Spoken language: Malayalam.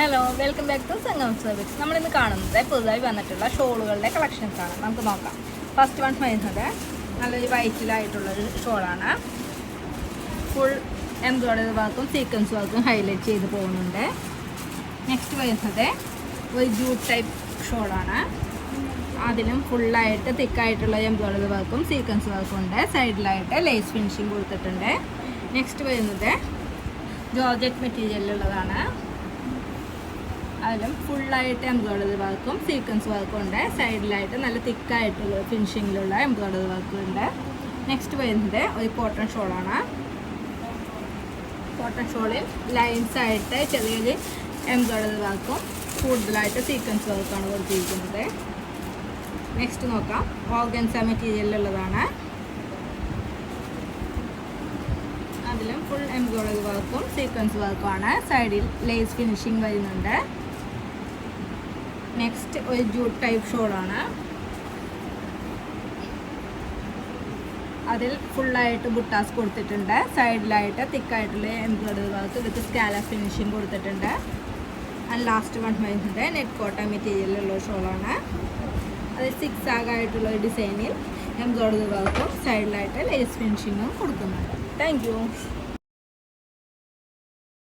Hello, welcome back to Sangam service. നമ്മളിന്ന് കാണുന്നത് പുതുതായി വന്നിട്ടുള്ള ഷോളുകളുടെ കളക്ഷൻസാണ്. നമുക്ക് നോക്കാം. ഫസ്റ്റ് വൺ വരുന്നത് നല്ലൊരു വൈറ്റിലായിട്ടുള്ളൊരു ഷോളാണ്. ഫുൾ എംബ്രോയിഡറി വർക്കും സീക്വൻസ് വർക്കും ഹൈലൈറ്റ് ചെയ്ത് പോകുന്നുണ്ട്. നെക്സ്റ്റ് വരുന്നത് ഒരു ജൂട്ട് ടൈപ്പ് ഷോളാണ്. അതിലും ഫുള്ളായിട്ട് തിക്കായിട്ടുള്ള എംബ്രോയിഡറി വർക്കും സീക്വൻസ് വർക്കും ഉണ്ട്. സൈഡിലായിട്ട് ലേസ് ഫിനിഷിങ് കൊടുത്തിട്ടുണ്ട്. നെക്സ്റ്റ് വരുന്നത് ജോർജറ്റ് മെറ്റീരിയലിലുള്ളതാണ്. അതിലും ഫുള്ളായിട്ട് എംബ്രോയിഡറി വർക്കും സീക്വൻസ് വർക്കും ഉണ്ട്. സൈഡിലായിട്ട് നല്ല തിക്കായിട്ടുള്ള ഫിനിഷിങ്ങിലുള്ള എംബ്രോയിഡറി വർക്കും ഉണ്ട്. നെക്സ്റ്റ് വരുന്നത് ഒരു കോട്ടൺ ഷോളാണ്. കോട്ടൺ ഷോളിൽ ലൈൻസ് ആയിട്ട് ചെറിയൊരു എംബ്രോയിഡറി വർക്കും കൂടുതലായിട്ട് സീക്വൻസ് വർക്കാണ് കൊടുത്തിരിക്കുന്നത്. നെക്സ്റ്റ് നോക്കാം. ഓർഗൻസ മെറ്റീരിയലിലുള്ളതാണ്. അതിലും ഫുൾ എംബ്രോയിഡറി വർക്കും സീക്വൻസ് വർക്കുമാണ്. സൈഡിൽ ലേസ് ഫിനിഷിങ് വരുന്നുണ്ട്. നെക്സ്റ്റ് ഒരു ജൂട്ട് ടൈപ്പ് ഷോളാണ്. അതിൽ ഫുള്ളായിട്ട് ബുട്ടാസ് കൊടുത്തിട്ടുണ്ട്. സൈഡിലായിട്ട് തിക്കായിട്ടുള്ള embroidery work with scallop finishing കൊടുത്തിട്ടുണ്ട്. ആൻഡ് ലാസ്റ്റ് വൺ വരുന്നത് നെറ്റ് കോട്ടൺ മെറ്റീരിയലുള്ള ഷോളാണ്. അത് സിക്സ് ആയിട്ടുള്ള ഒരു ഡിസൈനിൽ എംബ്രോയിഡറി വർക്കും സൈഡിലായിട്ട് ലേസ് ഫിനിഷിങ്ങും കൊടുക്കുന്നുണ്ട്. Thank you.